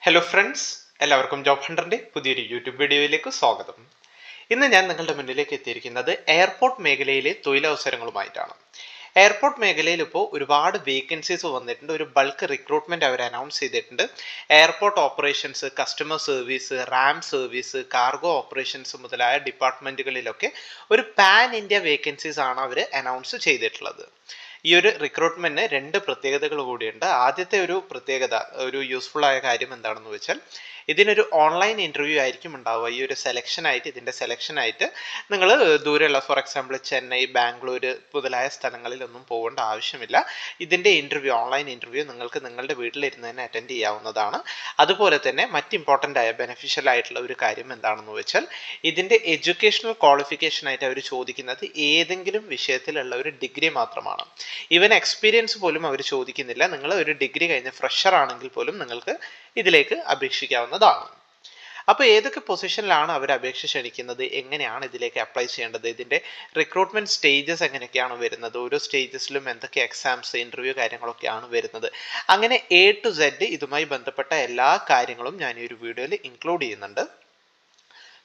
Hello friends, എല്ലാവർക്കും job ഹണ്ടറിന്റെ പുതിയൊരു YouTube വീഡിയോയിലേക്ക് സ്വാഗതം. ഇന്ന് ഞാൻ നിങ്ങളുടെ മുന്നിലേക്ക് എത്തിയിരിക്കുന്നത് എയർപോർട്ട് മേഖലയിലെ തൊഴിലവസരങ്ങളുമായിട്ടാണ്. എയർപോർട്ട് മേഖലയിൽ ഇപ്പോൾ ഒരുപാട് വേക്കൻസീസ് വന്നിട്ടുണ്ട്. ഒരു ബൾക്ക് റിക്രൂട്ട്മെന്റ് അവർ അനൗൺസ് ചെയ്തിട്ടുണ്ട്. Airport operations, customer service, Ram service, cargo operations മുതലായ ഡിപ്പാർട്ട്മെന്റുകളിലൊക്കെ ഒരു പാൻ ഇന്ത്യ വേക്കൻസീസ് ആണ് അവർ അനൗൺസ് ചെയ്തിട്ടുള്ളത്. ഈ ഒരു റിക്രൂട്ട്മെന്റിന് രണ്ട് പ്രത്യേകതകൾ കൂടിയുണ്ട്. ആദ്യത്തെ ഒരു പ്രത്യേകത, ഒരു യൂസ്ഫുൾ ആയ കാര്യം എന്താണെന്ന് വെച്ചാൽ ഇതിനൊരു ഓൺലൈൻ ഇന്റർവ്യൂ ആയിരിക്കും ഉണ്ടാവുക. ഈ ഒരു ഇതിന്റെ സെലക്ഷൻ ആയിട്ട് നിങ്ങൾ ദൂരെയുള്ള, ഫോർ എക്സാമ്പിൾ ചെന്നൈ, ബാംഗ്ലൂർ മുതലായ സ്ഥലങ്ങളിലൊന്നും പോകേണ്ട ആവശ്യമില്ല. ഇതിന്റെ ഇന്റർവ്യൂ, ഓൺലൈൻ ഇന്റർവ്യൂ നിങ്ങൾക്ക് നിങ്ങളുടെ വീട്ടിലിരുന്ന് തന്നെ അറ്റൻഡ് ചെയ്യാവുന്നതാണ്. അതുപോലെ തന്നെ മറ്റ് ഇമ്പോർട്ടൻ്റ് ആയ ബെനിഫിഷ്യൽ ആയിട്ടുള്ള ഒരു കാര്യം എന്താണെന്ന് വെച്ചാൽ ഇതിന്റെ എഡ്യൂക്കേഷണൽ ക്വാളിഫിക്കേഷൻ ആയിട്ട് അവർ ചോദിക്കുന്നത് ഏതെങ്കിലും വിഷയത്തിലുള്ള ഒരു ഡിഗ്രി മാത്രമാണ്. ഈവൻ എക്സ്പീരിയൻസ് പോലും അവർ ചോദിക്കുന്നില്ല. നിങ്ങൾ ഒരു ഡിഗ്രി കഴിഞ്ഞ ഫ്രഷർ ആണെങ്കിൽ പോലും നിങ്ങൾക്ക് ഇതിലേക്ക് അപേക്ഷിക്കാവുന്നതാണ്. അപ്പോൾ ഏതൊക്കെ പൊസിഷനിലാണ് അവർ അപേക്ഷ ക്ഷണിക്കുന്നത്, എങ്ങനെയാണ് ഇതിലേക്ക് അപ്ലൈ ചെയ്യേണ്ടത്, ഇതിന്റെ റിക്രൂട്ട്മെന്റ് സ്റ്റേജസ് എങ്ങനെയൊക്കെയാണ് വരുന്നത്, ഓരോ സ്റ്റേജസിലും എന്തൊക്കെ എക്സാംസ്, ഇന്റർവ്യൂ കാര്യങ്ങളൊക്കെയാണ് വരുന്നത്, അങ്ങനെ A to Z ഇതുമായി ബന്ധപ്പെട്ട എല്ലാ കാര്യങ്ങളും ഞാൻ ഈ ഒരു വീഡിയോയിൽ ഇൻക്ലൂഡ് ചെയ്യുന്നുണ്ട്.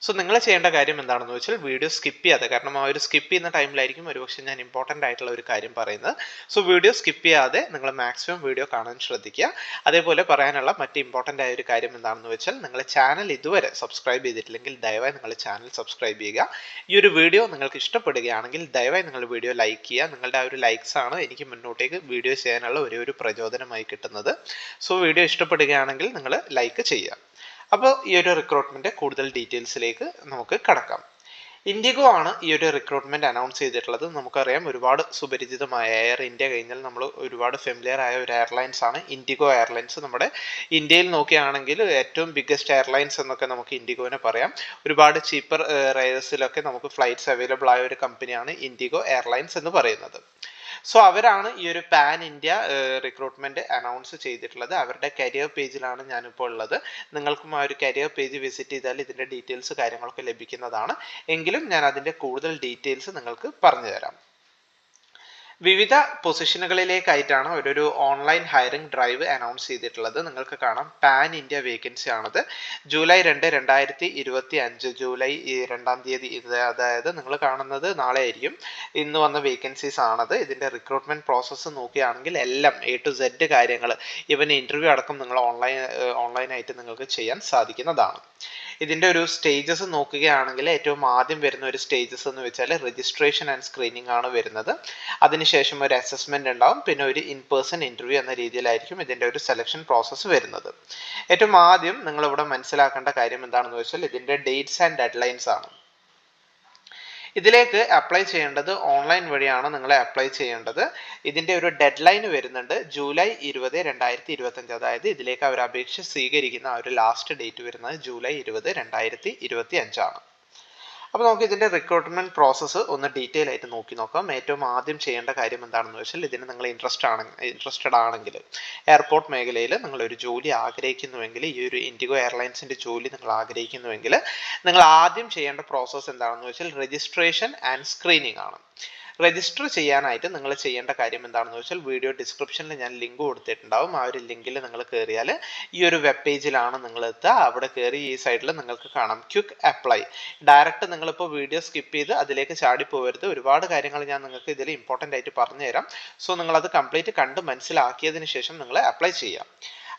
സോ നിങ്ങൾ ചെയ്യേണ്ട കാര്യം എന്താണെന്ന് വെച്ചാൽ വീഡിയോ സ്കിപ്പ് ചെയ്യാതെ, കാരണം ആ ഒരു സ്കിപ്പ് ചെയ്യുന്ന ടൈമിലായിരിക്കും ഒരുപക്ഷെ ഞാൻ ഇമ്പോർട്ടൻ്റ് ആയിട്ടുള്ള ഒരു കാര്യം പറയുന്നത്. സോ വീഡിയോ സ്കിപ്പ് ചെയ്യാതെ നിങ്ങൾ മാക്സിമം വീഡിയോ കാണാൻ ശ്രദ്ധിക്കുക. അതേപോലെ പറയാനുള്ള മറ്റ് ഇമ്പോർട്ടൻ്റ് ആയ ഒരു കാര്യം എന്താണെന്ന് വെച്ചാൽ നിങ്ങൾ ചാനൽ ഇതുവരെ സബ്സ്ക്രൈബ് ചെയ്തിട്ടില്ലെങ്കിൽ ദയവായി നിങ്ങൾ ചാനൽ സബ്സ്ക്രൈബ് ചെയ്യുക. ഈ ഒരു വീഡിയോ നിങ്ങൾക്ക് ഇഷ്ടപ്പെടുകയാണെങ്കിൽ ദയവായി നിങ്ങൾ വീഡിയോ ലൈക്ക് ചെയ്യുക. നിങ്ങളുടെ ആ ഒരു ലൈക്സ് ആണ് എനിക്ക് മുന്നോട്ടേക്ക് വീഡിയോ ചെയ്യാനുള്ള ഒരു പ്രചോദനമായി കിട്ടുന്നത്. സോ വീഡിയോ ഇഷ്ടപ്പെടുകയാണെങ്കിൽ നിങ്ങൾ ലൈക്ക് ചെയ്യുക. അപ്പോൾ ഈ ഒരു റിക്രൂട്ട്മെന്റ് കൂടുതൽ ഡീറ്റെയിൽസിലേക്ക് നമുക്ക് കടക്കാം. ഇൻഡിഗോ ആണ് ഈ ഒരു റിക്രൂട്ട്മെന്റ് അനൗൺസ് ചെയ്തിട്ടുള്ളത്. നമുക്കറിയാം, ഒരുപാട് സുപരിചിതമായ എയർ ഇന്ത്യ കഴിഞ്ഞാൽ നമ്മൾ ഒരുപാട് ഫെമിലിയർ ആയ ഒരു എയർലൈൻസ് ആണ് ഇൻഡിഗോ എയർലൈൻസ്. നമ്മുടെ ഇന്ത്യയിൽ നോക്കുകയാണെങ്കിൽ ഏറ്റവും ബിഗ്ഗസ്റ്റ് എയർലൈൻസ് എന്നൊക്കെ നമുക്ക് ഇൻഡിഗോനെ പറയാം. ഒരുപാട് ചീപ്പർ റേറ്റ്സിലൊക്കെ നമുക്ക് ഫ്ലൈറ്റ്സ് അവൈലബിൾ ആയ ഒരു കമ്പനിയാണ് ഇൻഡിഗോ എയർലൈൻസ് എന്ന് പറയുന്നത്. സോ അവരാണ് ഈ ഒരു പാൻ ഇന്ത്യ റിക്രൂട്ട്മെന്റ് അനൗൺസ് ചെയ്തിട്ടുള്ളത്. അവരുടെ കരിയർ പേജിലാണ് ഞാനിപ്പോൾ ഉള്ളത്. നിങ്ങൾക്കും ആ ഒരു കരിയർ പേജ് വിസിറ്റ് ചെയ്താൽ ഇതിന്റെ ഡീറ്റെയിൽസ് കാര്യങ്ങളൊക്കെ ലഭിക്കുന്നതാണ്. എങ്കിലും ഞാൻ അതിന്റെ കൂടുതൽ ഡീറ്റെയിൽസ് നിങ്ങൾക്ക് പറഞ്ഞു തരാം. വിവിധ പൊസിഷനുകളിലേക്കായിട്ടാണ് ഒരു ഓൺലൈൻ ഹയറിംഗ് ഡ്രൈവ് അനൗൺസ് ചെയ്തിട്ടുള്ളത്. നിങ്ങൾക്ക് കാണാം, പാൻ ഇന്ത്യ വേക്കൻസി ആണത്. ജൂലൈ 2, 2025 ജൂലൈ 2-ാം തീയതി, അതായത് നിങ്ങൾ കാണുന്നത് നാളെ ആയിരിക്കും, ഇന്ന് വന്ന വേക്കൻസീസ് ആണത്. ഇതിന്റെ റിക്രൂട്ട്മെന്റ് പ്രോസസ്സ് നോക്കുകയാണെങ്കിൽ എല്ലാം A to Z കാര്യങ്ങൾ, ഇവൻ ഇന്റർവ്യൂ അടക്കം നിങ്ങൾ ഓൺലൈനായിട്ട് നിങ്ങൾക്ക് ചെയ്യാൻ സാധിക്കുന്നതാണ്. ഇതിന്റെ ഒരു സ്റ്റേജസ് നോക്കുകയാണെങ്കിൽ ഏറ്റവും ആദ്യം വരുന്ന ഒരു സ്റ്റേജസ് എന്ന് വെച്ചാൽ രജിസ്ട്രേഷൻ ആൻഡ് സ്ക്രീനിങ് ആണ് വരുന്നത്. അതിനുശേഷം ഒരു അസസ്മെന്റ് ഉണ്ടാവും, പിന്നെ ഒരു ഇൻ പേഴ്സൺ ഇന്റർവ്യൂ എന്ന രീതിയിലായിരിക്കും ഇതിന്റെ ഒരു സെലക്ഷൻ പ്രോസസ്സ് വരുന്നത്. ഏറ്റവും ആദ്യം നിങ്ങൾ ഇവിടെ മനസ്സിലാക്കേണ്ട കാര്യം എന്താണെന്ന് വെച്ചാൽ ഇതിന്റെ ഡേറ്റ്സ് ആൻഡ് ഡെഡ്ലൈൻസ് ആണ്. ഇതിലേക്ക് അപ്ലൈ ചെയ്യേണ്ടത് ഓൺലൈൻ വഴിയാണ് നിങ്ങൾ അപ്ലൈ ചെയ്യേണ്ടത്. ഇതിന്റെ ഒരു ഡെഡ് ലൈൻ വരുന്നുണ്ട് ജൂലൈ 20, 2025. അതായത് ഇതിലേക്ക് അവർ അപേക്ഷ സ്വീകരിക്കുന്ന ആ ഒരു ലാസ്റ്റ് ഡേറ്റ് വരുന്നത് ജൂലൈ 20, 2025 ആണ്. അപ്പോൾ നമുക്ക് ഇതിന്റെ റിക്രൂട്ട്മെന്റ് പ്രോസസ്സ് ഒന്ന് ഡീറ്റെയിൽ ആയിട്ട് നോക്കാം. ഏറ്റവും ആദ്യം ചെയ്യേണ്ട കാര്യം എന്താണെന്ന് വെച്ചാൽ, ഇതിന് നിങ്ങൾ ഇൻട്രസ്റ്റഡ് ആണെങ്കിൽ, എയർപോർട്ട് മേഖലയിൽ നിങ്ങൾ ഒരു ജോലി ആഗ്രഹിക്കുന്നുവെങ്കിൽ, ഈ ഒരു ഇൻഡിഗോ എയർലൈൻസിന്റെ ജോലി നിങ്ങൾ ആഗ്രഹിക്കുന്നുവെങ്കിൽ, നിങ്ങൾ ആദ്യം ചെയ്യേണ്ട പ്രോസസ്സ് എന്താണെന്ന് വെച്ചാൽ രജിസ്ട്രേഷൻ ആൻഡ് സ്ക്രീനിങ് ആണ്. രജിസ്റ്റർ ചെയ്യാനായിട്ട് നിങ്ങൾ ചെയ്യേണ്ട കാര്യം എന്താണെന്ന് വെച്ചാൽ, വീഡിയോ ഡിസ്ക്രിപ്ഷനിൽ ഞാൻ ലിങ്ക് കൊടുത്തിട്ടുണ്ടാവും. ആ ഒരു ലിങ്കിൽ നിങ്ങൾ കയറിയാൽ ഈ ഒരു വെബ് പേജിലാണ് നിങ്ങൾ എത്തുക. അവിടെ കയറി ഈ സൈഡിൽ നിങ്ങൾക്ക് കാണാം ക്വിക്ക് അപ്ലൈ. ഡയറക്റ്റ് നിങ്ങളിപ്പോൾ വീഡിയോ സ്കിപ്പ് ചെയ്ത് അതിലേക്ക് ചാടി പോകരുത്. ഒരുപാട് കാര്യങ്ങൾ ഞാൻ നിങ്ങൾക്ക് ഇതിൽ ഇമ്പോർട്ടൻ്റ് ആയിട്ട് പറഞ്ഞു തരാം. സോ നിങ്ങളത് കംപ്ലീറ്റ് കണ്ട് മനസ്സിലാക്കിയതിന് ശേഷം നിങ്ങൾ അപ്ലൈ ചെയ്യാം.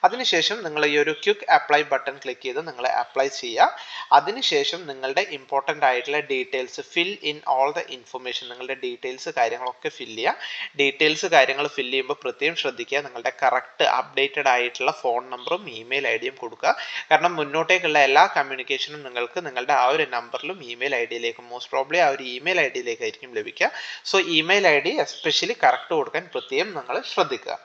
അതിനുശേഷം നിങ്ങൾ ഈ ഒരു ക്വിക്ക് അപ്ലൈ ബട്ടൺ ക്ലിക്ക് ചെയ്ത് നിങ്ങൾ അപ്ലൈ ചെയ്യുക. അതിനുശേഷം നിങ്ങളുടെ ഇമ്പോർട്ടൻ്റ് ആയിട്ടുള്ള details fill in all the information, നിങ്ങളുടെ ഡീറ്റെയിൽസ് കാര്യങ്ങളൊക്കെ ഫില്ല് ചെയ്യുക. ഡീറ്റെയിൽസ് കാര്യങ്ങൾ ഫില്ല് ചെയ്യുമ്പോൾ പ്രത്യേകം ശ്രദ്ധിക്കുക, നിങ്ങളുടെ കറക്റ്റ് അപ്ഡേറ്റഡ് ആയിട്ടുള്ള ഫോൺ നമ്പറും ഇമെയിൽ ഐ ഡിയും കൊടുക്കുക. കാരണം മുന്നോട്ടേക്കുള്ള എല്ലാ കമ്മ്യൂണിക്കേഷനും നിങ്ങൾക്ക് നിങ്ങളുടെ ആ ഒരു നമ്പറിലും ഇമെയിൽ ഐ ഡിയിലേക്കും, മോസ്റ്റ് പ്രോബ്ലി ആ ഒരു ഇമെയിൽ ഐ ഡിയിലേക്കായിരിക്കും ലഭിക്കുക. So email I D especially correct കൊടുക്കാൻ പ്രത്യേകം നിങ്ങൾ ശ്രദ്ധിക്കുക.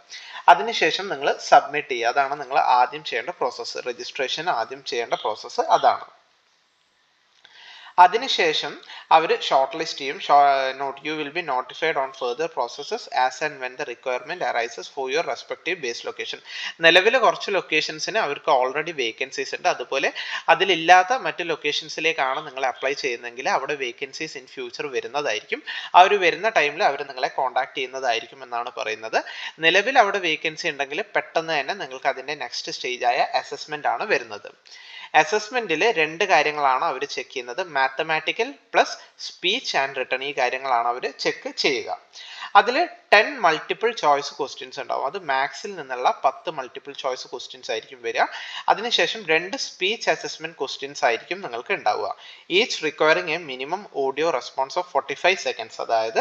അതിനുശേഷം നിങ്ങൾ സബ്മിറ്റ് ചെയ്യുക. അതാണ് നിങ്ങൾ ആദ്യം ചെയ്യേണ്ട പ്രോസസ്സ്. രജിസ്ട്രേഷൻ ആദ്യം ചെയ്യേണ്ട പ്രോസസ്സ് അതാണ്. അതിനുശേഷം അവർ ഷോർട്ട് ലിസ്റ്റ് ചെയ്യും. You will be notified on further processes as and when the requirement arises for your respective base location. നിലവിൽ കുറച്ച് ലൊക്കേഷൻസിന് അവർക്ക് ഓൾറെഡി വേക്കൻസീസ് ഉണ്ട്. അതുപോലെ അതിലില്ലാത്ത മറ്റ് ലൊക്കേഷൻസിലേക്കാണ് നിങ്ങൾ അപ്ലൈ ചെയ്യുന്നതെങ്കിൽ അവിടെ വേക്കൻസീസ് ഇൻ ഫ്യൂച്ചർ വരുന്നതായിരിക്കും. ആ ഒരു വരുന്ന ടൈമിൽ അവർ നിങ്ങളെ കോൺടാക്ട് ചെയ്യുന്നതായിരിക്കും എന്നാണ് പറയുന്നത്. നിലവിൽ അവിടെ വേക്കൻസി ഉണ്ടെങ്കിൽ പെട്ടെന്ന് തന്നെ നിങ്ങൾക്ക് അതിൻ്റെ നെക്സ്റ്റ് സ്റ്റേജായ അസസ്മെന്റ് ആണ് വരുന്നത്. അസസ്മെന്റിൽ രണ്ട് കാര്യങ്ങളാണ് അവർ ചെക്ക് ചെയ്യുന്നത്. Mathematical plus speech and written, ഈ കാര്യങ്ങളാണ് അവർ ചെക്ക് ചെയ്യുക. അതിൽ 10 മൾട്ടിപ്പിൾ ചോയ്സ് ക്വസ്റ്റ്യൻസ് ഉണ്ടാവും. അത് മാത്സിൽ നിന്നുള്ള 10 മൾട്ടിപ്പിൾ ചോയ്സ് ക്വസ്റ്റ്യൻസ് ആയിരിക്കും വരിക. അതിനുശേഷം 2 സ്പീച്ച് അസസ്മെന്റ് ക്വസ്റ്റ്യൻസ് ആയിരിക്കും നിങ്ങൾക്ക് ഉണ്ടാവുക. Each requiring A minimum audio response of 45 seconds. അതായത്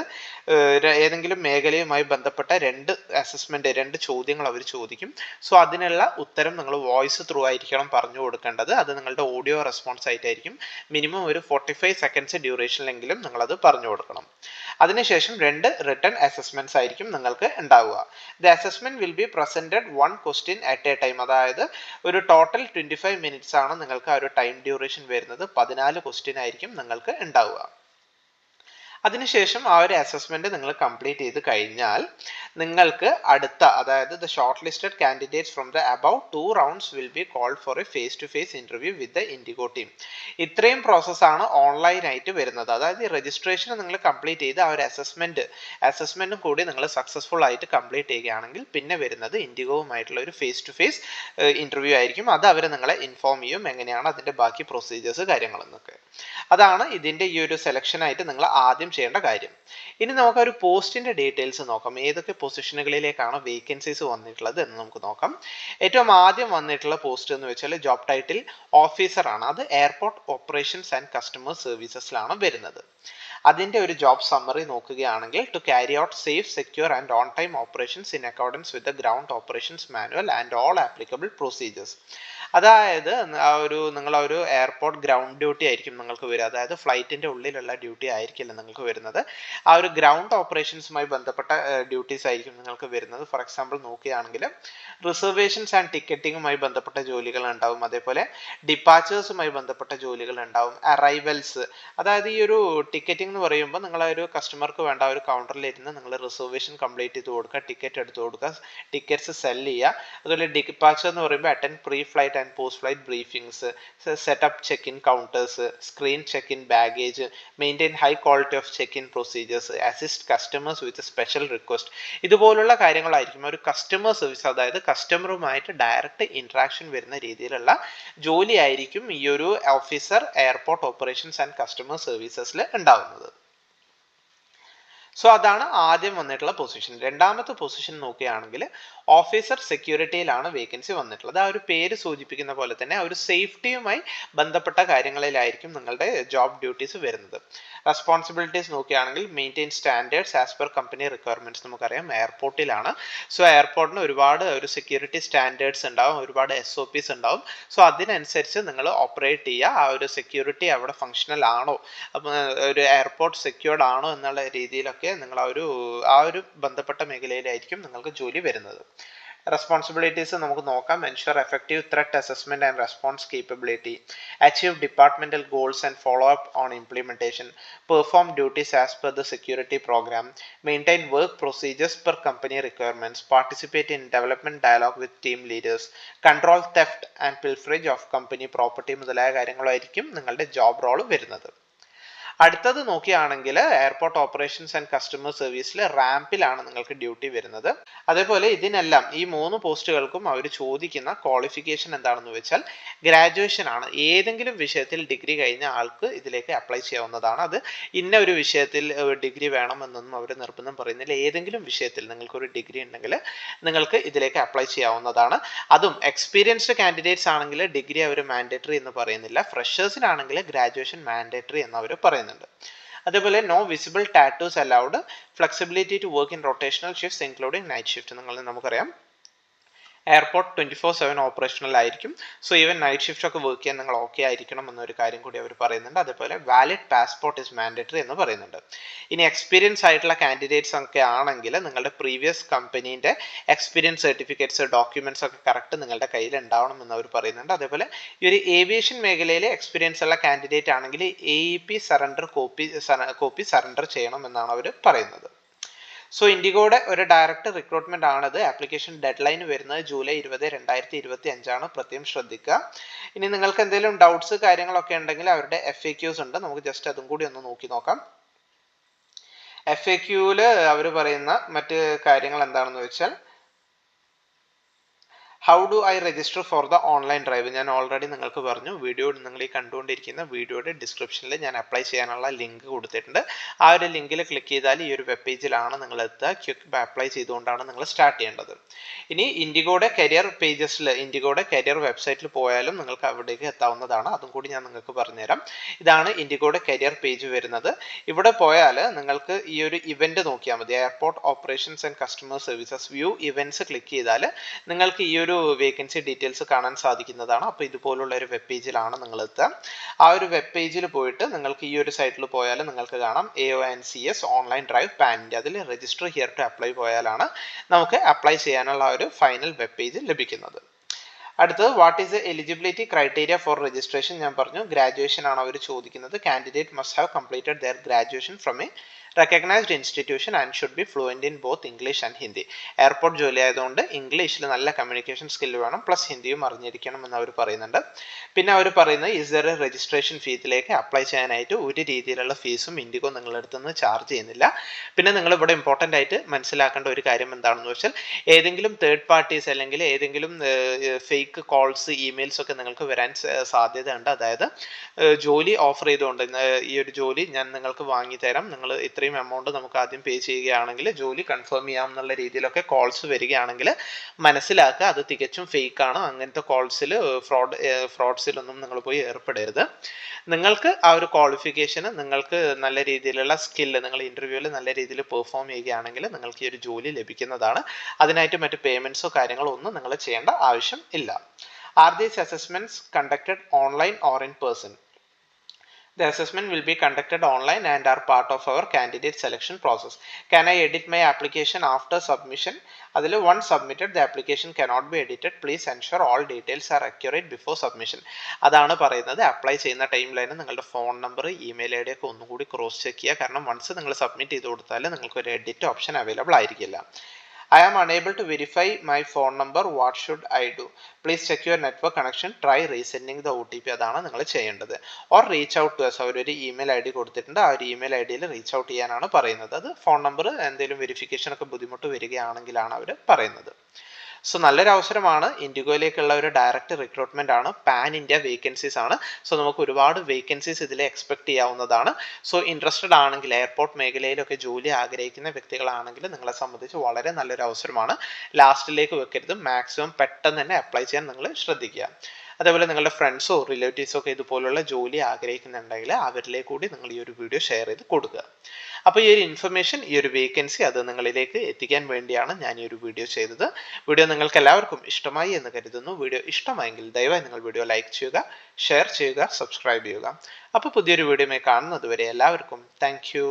ഏതെങ്കിലും മേഖലയുമായി ബന്ധപ്പെട്ട രണ്ട് ചോദ്യങ്ങൾ അവർ ചോദിക്കും. സോ അതിനുള്ള ഉത്തരം നിങ്ങൾ വോയിസ് ത്രൂ ആയിരിക്കണം പറഞ്ഞു കൊടുക്കേണ്ടത്. അത് നിങ്ങളുടെ ഓഡിയോ റെസ്പോൺസ് ആയിട്ടായിരിക്കും. മിനിമം ഒരു 45 സെക്കൻഡ്സ് ഡ്യൂറേഷനിലെങ്കിലും നിങ്ങളത് പറഞ്ഞു കൊടുക്കണം. അതിനുശേഷം 2 റിട്ടൺ അസസ്മെന്റ്സ് ആയിരിക്കും നിങ്ങൾക്ക് ഉണ്ടാവുക. The assessment will be presented 1 question at A time. അതായത് ഒരു ടോട്ടൽ 25 മിനിറ്റ്സ് ആണ് നിങ്ങൾക്ക് ആ ഒരു ടൈം ഡ്യൂറേഷൻ വരുന്നത്. 14 ക്വസ്റ്റ്യൻ ആയിരിക്കും നിങ്ങൾക്ക് ഉണ്ടാവുക. അതിനുശേഷം ആ ഒരു അസസ്മെന്റ് നിങ്ങൾ കംപ്ലീറ്റ് ചെയ്ത് കഴിഞ്ഞാൽ നിങ്ങൾക്ക് അടുത്ത, അതായത് the shortlisted candidates from the above 2 rounds will be called for a face to face interview with the IndiGo team. ഇത്രയും പ്രോസസ്സാണ് ഓൺലൈൻ ആയിട്ട് വരുന്നത്. അതായത് ഈ രജിസ്ട്രേഷൻ നിങ്ങൾ കംപ്ലീറ്റ് ചെയ്ത് ആ ഒരു അസസ്മെന്റും കൂടി നിങ്ങൾ സക്സസ്ഫുൾ ആയിട്ട് കംപ്ലീറ്റ് ചെയ്യുകയാണെങ്കിൽ പിന്നെ വരുന്നത് ഇൻഡിഗോവുമായിട്ടുള്ള ഒരു ഫേസ് ടു ഫേസ് ഇന്റർവ്യൂ ആയിരിക്കും. അത് അവർ നിങ്ങളെ ഇൻഫോം ചെയ്യും എങ്ങനെയാണ് അതിന്റെ ബാക്കി പ്രൊസീജിയേഴ്സ് കാര്യങ്ങളെന്നൊക്കെ. അതാണ് ഇതിന്റെ ഈ ഒരു സെലക്ഷൻ ആയിട്ട് നിങ്ങൾ ആദ്യം ചെയ്യേണ്ട കാര്യം. ഇനി നമുക്ക് ഒരു പോസ്റ്റിന്റെ ഡീറ്റെയിൽസ് നോക്കാം. ഏതൊക്കെ പൊസിഷനുകളിലേക്കാണ് വേക്കൻസീസ് വന്നിട്ടുള്ളത് എന്ന് നമുക്ക് നോക്കാം. ഏറ്റവും ആദ്യം വന്നിട്ടുള്ള പോസ്റ്റ് എന്ന് വെച്ചാൽ ജോബ് ടൈറ്റിൽ ഓഫീസർ ആണ്. അത് എയർപോർട്ട് ഓപ്പറേഷൻസ് ആൻഡ് കസ്റ്റമർ സർവീസസിലാണ് വരുന്നത്. അതിന്റെ ഒരു ജോബ് സമ്മറി നോക്കുകയാണെങ്കിൽ to carry out safe, secure and on time operations in accordance with the ground operations manual and all applicable procedures. അതായത് നിങ്ങൾ ഒരു എയർപോർട്ട് ഗ്രൗണ്ട് ഡ്യൂട്ടി ആയിരിക്കും നിങ്ങൾക്ക് വരിക. അതായത് ഫ്ലൈറ്റിന്റെ ഉള്ളിലുള്ള ഡ്യൂട്ടി ആയിരിക്കില്ല നിങ്ങൾക്ക് വരുന്നത്. ആ ഒരു ഗ്രൗണ്ട് ഓപ്പറേഷൻസുമായി ബന്ധപ്പെട്ട ഡ്യൂട്ടീസ് ആയിരിക്കും നിങ്ങൾക്ക് വരുന്നത്. ഫോർ എക്സാമ്പിൾ നോക്കുകയാണെങ്കിൽ റിസർവേഷൻസ് ആൻഡ് ടിക്കറ്റിങ്ങുമായി ബന്ധപ്പെട്ട ജോലികൾ ഉണ്ടാവും. അതേപോലെ ഡിപ്പാച്ചേഴ്സുമായി ബന്ധപ്പെട്ട ജോലികൾ ഉണ്ടാവും. അറൈവൽസ്, അതായത് ഈ ഒരു ടിക്കറ്റിംഗ് എന്ന് പറയുമ്പോൾ നിങ്ങൾ ഒരു കസ്റ്റമർക്ക് വേണ്ട ഒരു കൗണ്ടറിൽ ഇരുന്ന് നിങ്ങൾ റിസർവേഷൻ കംപ്ലീറ്റ് ചെയ്ത് കൊടുക്കുക, ടിക്കറ്റ് എടുത്ത് കൊടുക്കുക, ടിക്കറ്റ്സ് സെല് ചെയ്യുക. അതുപോലെ ഡിപ്പാച്ചർ എന്ന് പറയുമ്പോൾ attend pre flight and post flight briefings, setup check in counters, screen check in baggage, maintain high quality of check in procedures, assist customers with special request. ഇതുപോലുള്ള കാര്യങ്ങളായിരിക്കും ഒരു customer service, അതായത് കസ്റ്റമറുമായിട്ട് direct interaction വരുന്ന രീതിയിലുള്ള ജോലി ആയിരിക്കും ഈ ഒരു officer airport operations and customer സർവീസസിൽ ഉണ്ടാവുന്നത്. സോ അതാണ് ആദ്യം വന്നിട്ടുള്ള പൊസിഷൻ. രണ്ടാമത്തെ പൊസിഷൻ നോക്കുകയാണെങ്കിൽ ഓഫീസർ സെക്യൂരിറ്റിയിലാണ് വേക്കൻസി വന്നിട്ടുള്ളത്. ആ ഒരു പേര് സൂചിപ്പിക്കുന്ന പോലെ തന്നെ ആ ഒരു സേഫ്റ്റിയുമായി ബന്ധപ്പെട്ട കാര്യങ്ങളിലായിരിക്കും നിങ്ങളുടെ ജോബ് ഡ്യൂട്ടീസ് വരുന്നത്. റെസ്പോൺസിബിലിറ്റീസ് നോക്കുകയാണെങ്കിൽ maintain standards as per company requirements. നമുക്കറിയാം എയർപോർട്ടിലാണ്. സോ എയർപോർട്ടിന് ഒരുപാട് ഒരു സെക്യൂരിറ്റി സ്റ്റാൻഡേർഡ്സ് ഉണ്ടാവും, ഒരുപാട് SOPs ഉണ്ടാവും. സോ അതിനനുസരിച്ച് നിങ്ങൾ ഓപ്പറേറ്റ് ചെയ്യുക. ആ ഒരു സെക്യൂരിറ്റി അവിടെ ഫങ്ഷണൽ ആണോ, ഒരു എയർപോർട്ട് സെക്യൂർഡ് ആണോ എന്നുള്ള രീതിയിലൊക്കെ നിങ്ങൾ ആ ഒരു ബന്ധപ്പെട്ട മേഖലയിലായിരിക്കും നിങ്ങൾക്ക് ജോലി വരുന്നത്. റെസ്പോൺസിബിലിറ്റീസ് നമുക്ക് നോക്കാം. Ensure effective threat assessment and response capability, achieve departmental goals and follow up on implementation, perform duties as per the security programme, maintain work procedures per company requirements, participate in development dialogue with team leaders, control theft and pilferage of company property മുതലായ കാര്യങ്ങളായിരിക്കും നിങ്ങളുടെ job role വരുന്നത്. അടുത്തത് നോക്കുകയാണെങ്കിൽ airport operations and customer സർവീസിൽ റാമ്പിലാണ് നിങ്ങൾക്ക് duty വരുന്നത്. അതേപോലെ ഇതിനെല്ലാം ഈ 3 പോസ്റ്റുകൾക്കും അവർ ചോദിക്കുന്ന ക്വാളിഫിക്കേഷൻ എന്താണെന്ന് വെച്ചാൽ ഗ്രാജുവേഷൻ ആണ്. ഏതെങ്കിലും വിഷയത്തിൽ ഡിഗ്രി കഴിഞ്ഞ ആൾക്ക് ഇതിലേക്ക് അപ്ലൈ ചെയ്യാവുന്നതാണ്. അത് ഇന്ന ഒരു വിഷയത്തിൽ ഡിഗ്രി വേണമെന്നൊന്നും അവർ നിർബന്ധം പറയുന്നില്ല. ഏതെങ്കിലും വിഷയത്തിൽ നിങ്ങൾക്കൊരു ഡിഗ്രി ഉണ്ടെങ്കിൽ നിങ്ങൾക്ക് ഇതിലേക്ക് അപ്ലൈ ചെയ്യാവുന്നതാണ്. അതും എക്സ്പീരിയൻസ്ഡ് കാൻഡിഡേറ്റ്സ് ആണെങ്കിൽ ഡിഗ്രി അവർ മാൻഡേറ്ററി എന്ന് പറയുന്നില്ല. ഫ്രഷേഴ്സിനാണെങ്കിൽ ഗ്രാജുവേഷൻ മാൻഡേറ്ററി എന്ന് അവർ പറയുന്നുണ്ട്. അതേപോലെ no visible tattoos allowed, flexibility to work in rotational shifts including night shift. നമുക്കറിയാം എയർപോർട്ട് 24/7 ഓപ്പറേഷണൽ ആയിരിക്കും. സോ ഈവൻ നൈറ്റ് ഷിഫ്റ്റ് ഒക്കെ വർക്ക് ചെയ്യാൻ നിങ്ങൾ ഓക്കെ ആയിരിക്കണം എന്നൊരു കാര്യം കൂടി അവർ പറയുന്നുണ്ട്. അതേപോലെ വാലിഡ് പാസ്പോർട്ട് ഇസ് മാൻഡേറ്ററി എന്ന് പറയുന്നുണ്ട്. ഇനി എക്സ്പീരിയൻസ് ആയിട്ടുള്ള കാൻഡിഡേറ്റ്സ് ഒക്കെ ആണെങ്കിൽ നിങ്ങളുടെ പ്രീവിയസ് കമ്പനീൻ്റെ എക്സ്പീരിയൻസ് സർട്ടിഫിക്കറ്റ്സ് ഡോക്യുമെന്റ്സ് ഒക്കെ കറക്റ്റ് നിങ്ങളുടെ കയ്യിൽ ഉണ്ടാവണം എന്ന് അവർ പറയുന്നുണ്ട്. അതേപോലെ ഈ ഒരു ഏവിയേഷൻ മേഖലയിൽ എക്സ്പീരിയൻസ് ഉള്ള കാൻഡിഡേറ്റ് ആണെങ്കിൽ AEP സറണ്ടർ കോപ്പി സറണ്ടർ ചെയ്യണം എന്നാണ് അവർ പറയുന്നത്. സോ ഇൻഡിഗോയുടെ ഒരു ഡയറക്റ്റ് റിക്രൂട്ട്മെന്റ് ആണത്. ആപ്ലിക്കേഷൻ ഡെഡ് ലൈൻ വരുന്നത് ജൂലൈ 20, 2025 പ്രത്യേകം ശ്രദ്ധിക്കുക. ഇനി നിങ്ങൾക്ക് എന്തെങ്കിലും ഡൗട്ട്സ് കാര്യങ്ങളൊക്കെ ഉണ്ടെങ്കിൽ അവരുടെ FAQs ഉണ്ട്, നമുക്ക് ജസ്റ്റ് അതും കൂടി ഒന്ന് നോക്കി നോക്കാം. FAQല് അവർ പറയുന്ന മറ്റ് കാര്യങ്ങൾ എന്താണെന്ന് വെച്ചാൽ how do I register for the online drive. ഞാൻ ഓൾറെഡി നിങ്ങൾക്ക് പറഞ്ഞു, നിങ്ങൾ ഈ കണ്ടുകൊണ്ടിരിക്കുന്ന വീഡിയോയുടെ ഡിസ്ക്രിപ്ഷനിൽ ഞാൻ അപ്ലൈ ചെയ്യാനുള്ള ലിങ്ക് കൊടുത്തിട്ടുണ്ട്. ആ ഒരു ലിങ്കിൽ ക്ലിക്ക് ചെയ്താൽ ഈ ഒരു വെബ് പേജിലാണ് നിങ്ങൾ എത്തുക. ക്വിക്ക് അപ്ലൈ ചെയ്തുകൊണ്ടാണ് നിങ്ങൾ സ്റ്റാർട്ട് ചെയ്യേണ്ടത്. ഇനി ഇൻഡിഗോയുടെ കരിയർ പേജസിൽ, ഇൻഡിഗോയുടെ കരിയർ വെബ്സൈറ്റിൽ പോയാലും നിങ്ങൾക്ക് അവിടേക്ക് എത്താവുന്നതാണ്. അതും കൂടി ഞാൻ നിങ്ങൾക്ക് പറഞ്ഞുതരാം. ഇതാണ് ഇൻഡിഗോയുടെ കരിയർ പേജ് വരുന്നത്. ഇവിടെ പോയാൽ നിങ്ങൾക്ക് ഈ ഒരു ഇവന്റ് നോക്കിയാൽ മതി. Airport operations and customer services view events click ചെയ്താൽ നിങ്ങൾക്ക് ഈ ഒരു വേക്കൻസി ഡീറ്റെയിൽസ് കാണാൻ സാധിക്കുന്നതാണ്. അപ്പോൾ ഇതുപോലുള്ള ഒരു വെബ് പേജിലാണ് നിങ്ങൾ എത്തുക. ആ ഒരു വെബ് പേജിൽ പോയിട്ട് നിങ്ങൾക്ക് ഈ ഒരു സൈറ്റിൽ പോയാൽ നിങ്ങൾക്ക് കാണാം AONCS online drive pan India. അതിൽ രജിസ്റ്റർ ഹിയർ ടു അപ്ലൈ പോയാലാണ് നമുക്ക് അപ്ലൈ ചെയ്യാനുള്ള ഒരു ഫൈനൽ വെബ് പേജ് ലഭിക്കുന്നത്. അടുത്തത് what is the eligibility criteria for registration. ഞാൻ പറഞ്ഞു ഗ്രാജുവേഷൻ ആണ് അവർ ചോദിക്കുന്നത്. Candidate must have completed their graduation from a recognised institution and should be fluent in both English and Hindi. Airport ജോലി ആയതുകൊണ്ട് ഇംഗ്ലീഷിൽ നല്ല കമ്മ്യൂണിക്കേഷൻ സ്കിൽ വേണം, പ്ലസ് ഹിന്ദിയും അറിഞ്ഞിരിക്കണം എന്ന് അവർ പറയുന്നുണ്ട്. പിന്നെ അവർ പറയുന്നത് ഈസ് ദർ എ രജിസ്ട്രേഷൻ ഫീ. ഇതിലേക്ക് അപ്ലൈ ചെയ്യാനായിട്ട് ഒരു രീതിയിലുള്ള ഫീസും ഇൻഡിഗോ നിങ്ങളുടെ അടുത്ത് നിന്ന് ചാർജ് ചെയ്യുന്നില്ല. പിന്നെ നിങ്ങൾ ഇവിടെ ഇമ്പോർട്ടൻ്റ് ആയിട്ട് മനസ്സിലാക്കേണ്ട ഒരു കാര്യം എന്താണെന്ന് വെച്ചാൽ ഏതെങ്കിലും തേർഡ് പാർട്ടീസ് അല്ലെങ്കിൽ ഏതെങ്കിലും ഫേക്ക് കോൾസ് ഇമെയിൽസ് ഒക്കെ നിങ്ങൾക്ക് വരാൻ സാധ്യതയുണ്ട്. അതായത് ജോലി ഓഫർ ചെയ്തുകൊണ്ട് ഈ ഒരു ജോലി ഞാൻ നിങ്ങൾക്ക് വാങ്ങിത്തരാം, നിങ്ങൾ ഇത്രയും എമൗണ്ട് നമുക്ക് ആദ്യം പേ ചെയ്യുകയാണെങ്കിൽ ജോലി കൺഫേം ചെയ്യാം എന്നുള്ള രീതിയിലൊക്കെ കോൾസ് വരികയാണെങ്കിൽ മനസ്സിലാക്കുക അത് തികച്ചും ഫേക്ക് ആണ്. അങ്ങനത്തെ കോൾസിൽ ഫ്രോഡ്സിലൊന്നും നിങ്ങൾ പോയി ഏർപ്പെടരുത്. നിങ്ങൾക്ക് ആ ഒരു ക്വാളിഫിക്കേഷന് നിങ്ങൾക്ക് നല്ല രീതിയിലുള്ള സ്കില്ല് നിങ്ങൾ ഇന്റർവ്യൂവിൽ നല്ല രീതിയിൽ പെർഫോം ചെയ്യുകയാണെങ്കിൽ നിങ്ങൾക്ക് ഈ ഒരു ജോലി ലഭിക്കുന്നതാണ്. അതിനായിട്ട് മറ്റ് പേയ്മെന്റ്സോ കാര്യങ്ങളോ ഒന്നും നിങ്ങൾ ചെയ്യേണ്ട ആവശ്യം ഇല്ല. Are these assessments conducted online or in person? The assessment will be conducted online and are part of our candidate selection process. Can I edit my application after submission? അതിൽ once submitted the application cannot be edited. Please ensure all details are accurate before submission. അതാണ് പറയുന്നത്. Apply ചെയ്യുന്ന ടൈമിലാണ് നിങ്ങളുടെ phone number, email ID ഒക്കെ ഒന്നുകൂടി cross check ചെയ്യുക. കാരണം വൺസ് നിങ്ങൾ സബ്മിറ്റ് ചെയ്ത് കൊടുത്താൽ നിങ്ങൾക്ക് ഒരു എഡിറ്റ് ഓപ്ഷൻ അവൈലബിൾ ആയിരിക്കില്ല. I am unable to verify my phone number. What should I do? Please check your network connection. Try resending the OTP. അതാണ് നിങ്ങൾ ചെയ്യേണ്ടത്. Or reach out to us. അവരൊരു ഇമെയിൽ ID കൊടുത്തിട്ടുണ്ട്. ആ ഒരു email IDയിൽ reach out ചെയ്യാനാണ് പറയുന്നത്. അത് ഫോൺ നമ്പർ എന്തെങ്കിലും വെരിഫിക്കേഷൻ ഒക്കെ ബുദ്ധിമുട്ട് വരികയാണെങ്കിലാണ് അവർ പറയുന്നത്. സോ നല്ലൊരു അവസരമാണ്. ഇൻഡിഗോയിലേക്കുള്ള ഒരു ഡയറക്റ്റ് റിക്രൂട്ട്മെന്റ് ആണ്. പാൻ ഇന്ത്യ വേക്കൻസീസ് ആണ്. സോ നമുക്ക് ഒരുപാട് വേക്കൻസീസ് ഇതിൽ എക്സ്പെക്ട് ചെയ്യാവുന്നതാണ്. സോ ഇൻട്രസ്റ്റഡ് ആണെങ്കിൽ എയർപോർട്ട് മേഖലയിലൊക്കെ ജോലി ആഗ്രഹിക്കുന്ന വ്യക്തികളാണെങ്കിൽ നിങ്ങളെ സംബന്ധിച്ച് വളരെ നല്ലൊരു അവസരമാണ്. ലാസ്റ്റിലേക്ക് വെക്കരുത്. മാക്സിമം പെട്ടെന്ന് തന്നെ അപ്ലൈ ചെയ്യാൻ നിങ്ങൾ ശ്രദ്ധിക്കുക. അതേപോലെ നിങ്ങളുടെ ഫ്രണ്ട്സോ റിലേറ്റീവ്സോ ഒക്കെ ഇതുപോലുള്ള ജോലി ആഗ്രഹിക്കുന്നുണ്ടെങ്കിൽ അവരിലേക്ക് കൂടി നിങ്ങൾ ഈ ഒരു വീഡിയോ ഷെയർ ചെയ്ത് കൊടുക്കുക. അപ്പോൾ ഈ ഒരു ഇൻഫർമേഷൻ, ഈ ഒരു വേക്കൻസി അത് നിങ്ങളിലേക്ക് എത്തിക്കാൻ വേണ്ടിയാണ് ഞാൻ ഈ ഒരു വീഡിയോ ചെയ്തത്. വീഡിയോ നിങ്ങൾക്ക് എല്ലാവർക്കും ഇഷ്ടമായി എന്ന് കരുതുന്നു. വീഡിയോ ഇഷ്ടമായെങ്കിൽ ദയവായി നിങ്ങൾ വീഡിയോ ലൈക്ക് ചെയ്യുക, ഷെയർ ചെയ്യുക, സബ്സ്ക്രൈബ് ചെയ്യുക. അപ്പോൾ പുതിയൊരു വീഡിയോയുമായി കാണുന്നത് വരെ എല്ലാവർക്കും താങ്ക് യു.